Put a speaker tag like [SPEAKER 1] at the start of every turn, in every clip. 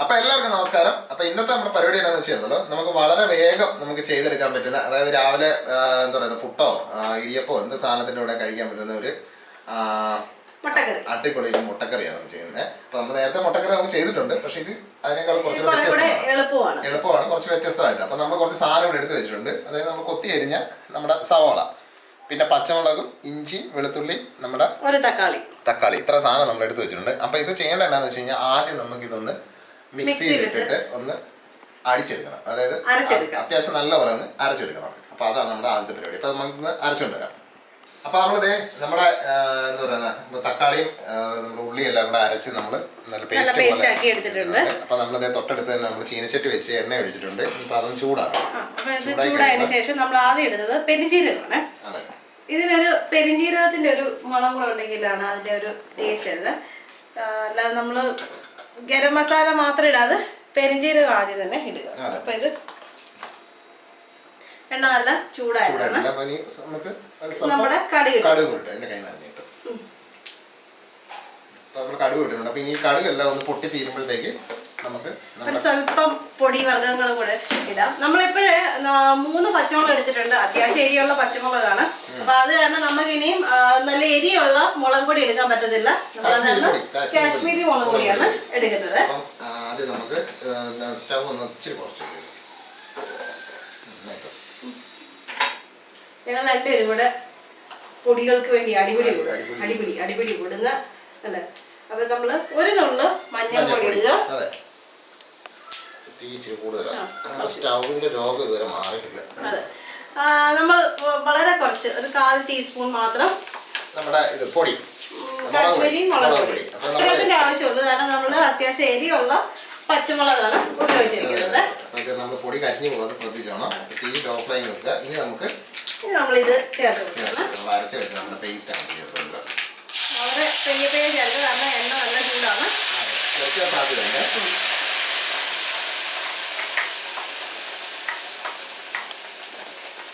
[SPEAKER 1] അപ്പോൾ എല്ലാവർക്കും നമസ്കാരം. അപ്പോൾ ഇന്നത്തെ നമ്മുടെ പരിപാടി എന്താണെന്ന് വെച്ചാൽ നമുക്ക് വളരെ വേഗം നമുക്ക് ചെയ്തെടുക്കാൻ പറ്റുന്ന, അതായത് രാവിലെ എന്താ പറയുക, പുട്ടോ ഇടിയപ്പോ എന്ത് സാധനത്തിൻ്റെ കൂടെ കഴിക്കാൻ പറ്റുന്ന ഒരു അടിപൊളി മുട്ടക്കറിയാണ് നമ്മൾ ചെയ്യുന്നത്. അപ്പോൾ നമ്മൾ നേരത്തെ മുട്ടക്കറി നമുക്ക് ചെയ്തിട്ടുണ്ട്, പക്ഷേ ഇത് അതിനേക്കാൾ കുറച്ച് എളുപ്പമാണ്, കുറച്ച് വ്യത്യസ്തമായിട്ട്. അപ്പോൾ നമ്മൾ കുറച്ച് സാധനങ്ങൾ എടുത്ത് വെച്ചിട്ടുണ്ട്. അതായത് നമ്മൾ കൊത്തി അരിഞ്ഞ നമ്മുടെ സവാള, പിന്നെ പച്ചമുളകും ഇഞ്ചി വെളുത്തുള്ളി, നമ്മുടെ ഒരു തക്കാളി ഇത്ര സാധനം നമ്മൾ എടുത്ത് വെച്ചിട്ടുണ്ട്. അപ്പോൾ ഇത് ചെയ്യേണ്ട എന്താണെന്ന് വെച്ച് കഴിഞ്ഞാൽ ആദ്യം നമുക്കിതൊന്ന് മിക്സിയിൽ ഇട്ടിട്ട് ഒന്ന് അടിച്ചെടുക്കണം, അതായത് അത്യാവശ്യം നല്ലപോലെ ഒന്ന് അരച്ചെടുക്കണം. അപ്പോൾ അതാണ് നമ്മുടെ ആദ്യത്തെ പരിപാടി. അപ്പോൾ നമുക്ക് അരച്ചുകൊണ്ട് വരാം. അപ്പോൾ നമ്മളിത് നമ്മുടെ എന്താ പറയുക, തക്കാളിയും നമ്മുടെ ഉള്ളിയെല്ലാം കൂടെ അരച്ച് നമ്മൾ നല്ല പേസ്റ്റ് ആക്കി എടുത്തിട്ടുണ്ട്. അപ്പോൾ നമ്മളിത് തൊട്ടടുത്ത് തന്നെ നമ്മൾ ചീനച്ചട്ടി വെച്ച് എണ്ണ ഒഴിച്ചിട്ടുണ്ട്. ഇപ്പോൾ അതൊന്ന്
[SPEAKER 2] ചൂടായതിനു ശേഷം നമ്മൾ ആദ്യം ഇടുന്നത് പെരിഞ്ചീരകമാണ്.
[SPEAKER 1] അതെ,
[SPEAKER 2] ഇതിനൊരു പെരിഞ്ചീരകത്തിന്റെ ഒരു മണം കൂടെ ഉണ്ടെങ്കിലാണ് അതിന്റെ ഒരു ടേസ്റ്റ് വരുന്നത്. അല്ലാതെ നമ്മള് ഗരം മസാല മാത്രം ഇടാതെ പെരിഞ്ചീരകം ആദ്യം തന്നെ ഇടുക. അപ്പൊ ഇത് എണ്ണ നല്ല ചൂടായിട്ടാണ് നമ്മുടെ കടുക്
[SPEAKER 1] ഇട്ടിട്ടുണ്ട്. അപ്പൊ ഇനി കടുകെല്ലാം ഒന്ന് പൊട്ടി തീരുമ്പോഴത്തേക്ക് നമുക്ക്
[SPEAKER 2] സ്വല്പം പൊടി വർഗ്ഗങ്ങളും കൂടെ ഇടാം. നമ്മളിപ്പോഴേ 3 പച്ചമുളക് എടുത്തിട്ടുണ്ട്. അത്യാവശ്യം എരിയുള്ള പച്ചമുളകാണ്. അപ്പൊ അത് കാരണം നമുക്ക് ഇനിയും നല്ല എരിയുള്ള മുളക് പൊടി എടുക്കാൻ പറ്റത്തില്ല. നമ്മളത് കാശ്മീരി മുളക് പൊടിയാണ് എടുക്കുന്നത്. ഞങ്ങൾ രണ്ടുപേരും കൂടെ പൊടികൾക്ക് വേണ്ടി അടിപിടി കൂടുന്ന അല്ലേ. അപ്പൊ നമ്മള് ഒരു നുള്ളു മഞ്ഞൾപ്പൊടി ഇടുക. അതെ, നമ്മൾ വളരെ കുറച്ച് ഒരു 1/4 ടീസ്പൂൺ മാത്രം
[SPEAKER 1] നമ്മുടെ ഇത് പൊടി,
[SPEAKER 2] കാശ്മീരി മുളക് പൊടി ഇത്രത്തിന്റെ ആവശ്യമുള്ളൂ. കാരണം നമ്മൾ അത്യാവശ്യം എരിയുള്ള പച്ചമുളകാണ് ഉപയോഗിച്ചിരിക്കുന്നത്.
[SPEAKER 1] നമ്മൾ പൊടി കരിഞ്ഞു പോകാതെ ശ്രദ്ധിച്ചോണം. തീ ലോ ഫ്ലെയിം വെക്കുക. ഇനി
[SPEAKER 2] നമ്മളിത് ചേർത്ത് കൊടുക്കണം. വളരെ പെയ്യ ചേർത്ത്, കാരണം എണ്ണ നല്ല ചൂടാണ്.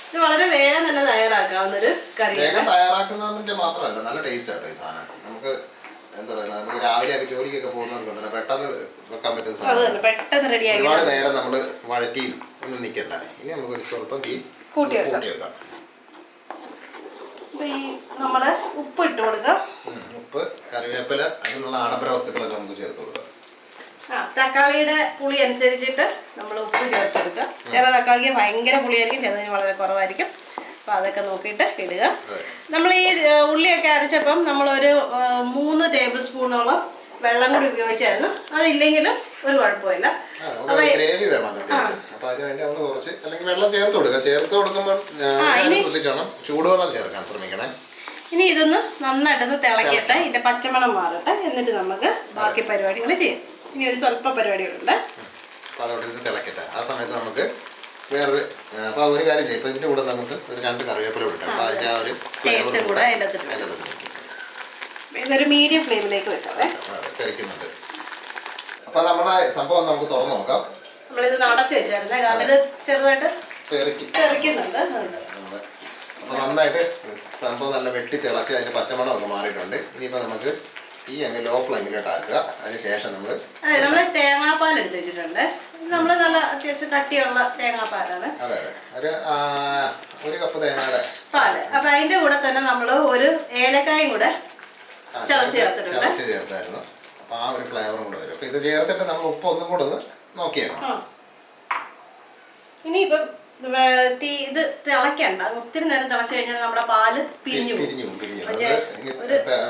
[SPEAKER 2] ഇത് വളരെ വേഗം തന്നെ തയ്യാറാക്കാവുന്ന ഒരു കറി.
[SPEAKER 1] വേഗം തയ്യാറാക്കുന്നതിന്റെ മാത്രമല്ല, നല്ല ടേസ്റ്റ് ആട്ടോ ഈ സാധനം. നമുക്ക് എന്താ പറയുക, നമുക്ക് രാവിലെ ഒക്കെ ജോലിക്കൊക്കെ പോകുന്നവർക്കുണ്ടല്ലോ, പെട്ടെന്ന് വെക്കാൻ പറ്റുന്ന സാധനം.
[SPEAKER 2] പെട്ടെന്ന് റെഡിയാക്കി
[SPEAKER 1] ഒരുപാട് നേരം നമ്മൾ വഴറ്റിയും ഒന്നും നിൽക്കണ്ട. ഇനി നമുക്ക് ഒരു സ്വല്പം തീ കൂട്ടി വെക്കാം.
[SPEAKER 2] നമ്മുടെ ഉപ്പ് ഇട്ട് കൊടുക്കാം.
[SPEAKER 1] ഉപ്പ്, കറിവേപ്പില, അതിനുള്ള ആഡംബര വസ്തുക്കളൊക്കെ നമുക്ക് ചേർത്ത് കൊടുക്കാം.
[SPEAKER 2] തക്കാളിയുടെ പുളി അനുസരിച്ചിട്ട് നമ്മൾ ഉപ്പ് ചേർത്ത് കൊടുക്കുക. ചില തക്കാളിക്ക് ഭയങ്കര പുളിയായിരിക്കും, ചിലതിന് വളരെ കുറവായിരിക്കും. അപ്പോൾ അതൊക്കെ നോക്കിയിട്ട് ഇടുക. നമ്മൾ ഈ ഉള്ളിയൊക്കെ അരച്ചപ്പം നമ്മളൊരു 3 ടേബിൾ സ്പൂണോളം വെള്ളം കൂടി ഉപയോഗിച്ചായിരുന്നു. അതില്ലെങ്കിലും ഒരു കുഴപ്പമില്ല.
[SPEAKER 1] ഗ്രേവി വേണം അത്യാവശ്യം. അപ്പോൾ അതിനുവേണ്ടി നമ്മൾ കുറച്ച് അല്ലെങ്കിൽ വെള്ളം ചേർത്ത് കൊടുക്കുക. ചേർത്ത് കൊടുക്കുമ്പോൾ ശ്രദ്ധിച്ചോണം, ചൂടുവെള്ളം ചേർക്കാൻ ശ്രമിക്കണേ.
[SPEAKER 2] ഇനി ഇതൊന്ന് നന്നായിട്ടൊന്ന് തിളക്കട്ടെ, ഇതിന്റെ പച്ചമണം മാറട്ടെ. എന്നിട്ട് നമുക്ക് ബാക്കി പരിപാടികൾ ചെയ്യാം. ഇനി ഒരു സ്വല്പ പരിപാടികളുണ്ട്.
[SPEAKER 1] അപ്പോൾ അതോടെ തിളക്കട്ടെ. ആ സമയത്ത് നമുക്ക് വേറൊരു ഒരു കാര്യം ചെയ്യും. ഇപ്പോൾ ഇതിൻ്റെ കൂടെ നമുക്ക് ഒരു 2 കറിവേപ്പില ഇട്ടാൽ അപ്പോൾ അതിൻ്റെ ആ ഒരു
[SPEAKER 2] ടേസ്റ്റ് കൂടെ അതിൻ്റെ ഇതൊരു മീഡിയം ഫ്ലെയിമിലേക്ക് വെക്കാവേ.
[SPEAKER 1] തിളയ്ക്കുന്നുണ്ട്. അപ്പോൾ നമ്മുടെ സംഭവം നമുക്ക് തുറന്നു നോക്കാം.
[SPEAKER 2] നമ്മളിത് അടച്ച് വെച്ചായിരുന്നേ, കാരണം ഇത് ചെറുതായിട്ട് തെറിക്കുന്നുണ്ട്.
[SPEAKER 1] അപ്പോൾ നന്നായിട്ട് സംഭവം നല്ല വെട്ടി തിളച്ച് അതിൻ്റെ പച്ചമണമൊക്കെ മാറിയിട്ടുണ്ട്. ഇനിയിപ്പോൾ നമുക്ക് ഈ അങ്ങ് ലോ ഫ്ലെയിമിലോട്ട് ആക്കുക. അതിന് ശേഷം നമ്മൾ
[SPEAKER 2] തേങ്ങാപ്പാൽ എടുത്ത് വെച്ചിട്ടുണ്ട്. നമ്മൾ നല്ല അത്യാവശ്യം കട്ടിയുള്ള തേങ്ങാപ്പാലാണ്.
[SPEAKER 1] അതെ അതെ, ഒരു കപ്പ് തേങ്ങയുടെ
[SPEAKER 2] പാല്. അപ്പൊ അതിന്റെ കൂടെ തന്നെ നമ്മൾ ഒരു ഏലക്കായും കൂടെ ചതച്ച്
[SPEAKER 1] ചേർത്തായിരുന്നു. അപ്പൊ ആ ഒരു ഫ്ലേവറും കൂടെ വരും. അപ്പൊ ഇത് ചേർത്തിട്ട് നമ്മൾ ഉപ്പ് ഒന്നും കൂടെ ഒന്ന് നോക്കിയേക്കണം.
[SPEAKER 2] ഇനിയിപ്പം ഇത് തിളക്കണ്ട, ഒത്തിരി നേരം തിളച്ചു കഴിഞ്ഞാൽ നമ്മുടെ പാല് പിരിഞ്ഞു.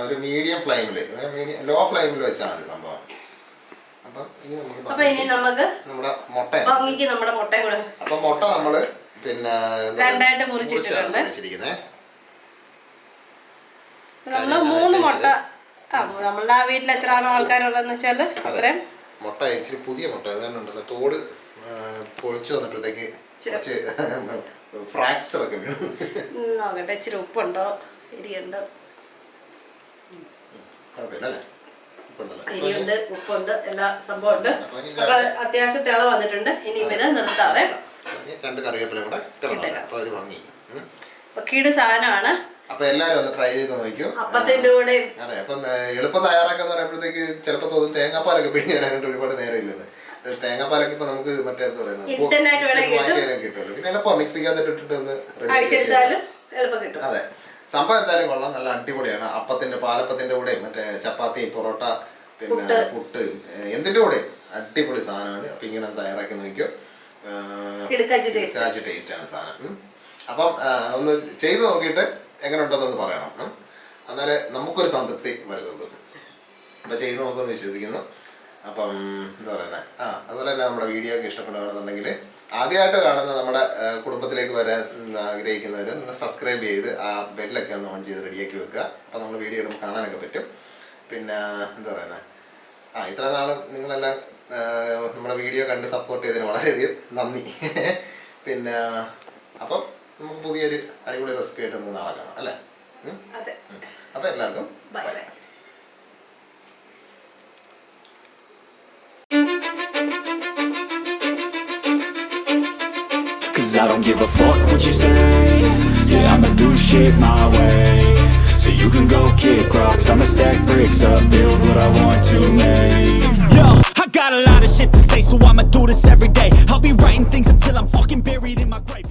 [SPEAKER 1] ഒരു മീഡിയം ഫ്ലെയിമിൽ, ലോ ഫ്ലെയിമിൽ വെച്ചാൽ മതി സംഭവം.
[SPEAKER 2] അപ്പൊ ഇനി നമുക്ക്
[SPEAKER 1] നമ്മുടെ മുട്ട
[SPEAKER 2] കൂടെ,
[SPEAKER 1] അപ്പൊ മുട്ട നമ്മള് പിന്നെ
[SPEAKER 2] 2ആയിട്ട് മുറിച്ചിട്ടുണ്ട്. നമ്മള് 3 മുട്ട, നമ്മളുടെ ആ വീട്ടിൽ എത്രയാണോ ആൾക്കാരുള്ളതെന്ന് വെച്ചാല് അത്രയും
[SPEAKER 1] മുട്ട. ഇച്ചിരി പുതിയ മുട്ട അതുകൊണ്ടല്ലോ, തോട് പൊളിച്ചു വന്നപ്പോഴത്തേക്ക് ഫ്രാക്ചർ ഒക്കെ
[SPEAKER 2] നോക്കട്ടെ. ഇച്ചിരി ഉപ്പുണ്ടോ, എരിയുണ്ടോ? എരിയുണ്ട്, ഉപ്പുണ്ട്, എല്ലാ സംഭവം ഉണ്ട്. അപ്പൊ അത്യാവശ്യം തിള വന്നിട്ടുണ്ട്. ഇനി ഇവര് നിർത്താവേ.
[SPEAKER 1] 2 കറിവേപ്പില കൂടെ
[SPEAKER 2] കിടു സാധനമാണ്.
[SPEAKER 1] അപ്പൊ എല്ലാരും ഒന്ന് ട്രൈ ചെയ്ത് നോക്കിയോ.
[SPEAKER 2] അപ്പത്തിന്റെ കൂടെ
[SPEAKER 1] അതെ, അപ്പം എളുപ്പം തയ്യാറാക്കാന്ന് പറയുമ്പോഴത്തേക്ക് ചിലപ്പോൾ തോന്നും തേങ്ങാപ്പാലൊക്കെ പിഴിഞ്ഞ് തരാനായിട്ട് ഒരുപാട് നേരം ഇല്ലത്. തേങ്ങാപ്പാലൊക്കെ ഇപ്പൊ നമുക്ക് മറ്റേ എന്താ പറയുന്നത്
[SPEAKER 2] Instant ആയിട്ട് വേണമെങ്കിൽ
[SPEAKER 1] വാങ്ങിക്കാനൊക്കെ കിട്ടുമല്ലോ. പിന്നെ എളുപ്പം മിക്സിക്കകത്ത് ഇട്ടിട്ട് ഒന്ന്
[SPEAKER 2] അടിച്ചെടുത്താലും എളുപ്പം കിട്ടും.
[SPEAKER 1] അതെ, സംഭവം എന്തായാലും കൊള്ളാം, നല്ല അടിപൊളിയാണ്. പാലപ്പത്തിന്റെ കൂടെ മറ്റേ ചപ്പാത്തി, പൊറോട്ട, പിന്നെ പുട്ട്, എന്തിന്റെ കൂടെ അടിപൊളി സാധനമാണ്. അപ്പൊ ഇങ്ങനെ തയ്യാറാക്കി നോക്കിയോ, ടേസ്റ്റ് ആണ് സാധനം. അപ്പം ഒന്ന് ചെയ്ത് നോക്കിയിട്ട് എങ്ങനെ ഉണ്ടെന്നൊന്ന് പറയണം, എന്നാലേ നമുക്കൊരു സംതൃപ്തി വരുന്നുള്ളൂ. അപ്പം ചെയ്ത് നോക്കുമെന്ന് വിശ്വസിക്കുന്നു. അപ്പം എന്താ പറയുന്നത്, അതുപോലെ തന്നെ നമ്മുടെ വീഡിയോ ഒക്കെ ഇഷ്ടപ്പെടുകയാണെന്നുണ്ടെങ്കിൽ ആദ്യമായിട്ട് കാണുന്ന നമ്മുടെ കുടുംബത്തിലേക്ക് വരാൻ ആഗ്രഹിക്കുന്നവർ ഒന്ന് സബ്സ്ക്രൈബ് ചെയ്ത് ആ ബെല്ലൊക്കെ ഒന്ന് ഓൺ ചെയ്ത് റെഡിയാക്കി വെക്കുക. അപ്പം നമ്മൾ വീഡിയോ ഇടുമ്പോൾ കാണാനൊക്കെ പറ്റും. പിന്നെ എന്താ പറയുന്നത്, ഇത്ര നാളും നിങ്ങളെല്ലാം നമ്മുടെ വീഡിയോ കണ്ട് സപ്പോർട്ട് ചെയ്തതിന് വളരെയധികം നന്ദി. പിന്നെ അപ്പം നമുക്ക് പുതിയൊരു അടിപൊളി റെസിപ്പി ആയിട്ട് നമുക്ക് നാളെ കാണാം അല്ലേ? അപ്പം എല്ലാവർക്കും by.
[SPEAKER 3] Cause I don't give a fuck what you say. Yeah, I'ma do shit my way. So you can go kick rocks, I'ma stack bricks up, build what I want to make. Yo, I got a lot of shit to say, so I'ma do this every day. I'll be writing things until I'm fucking buried in my grave.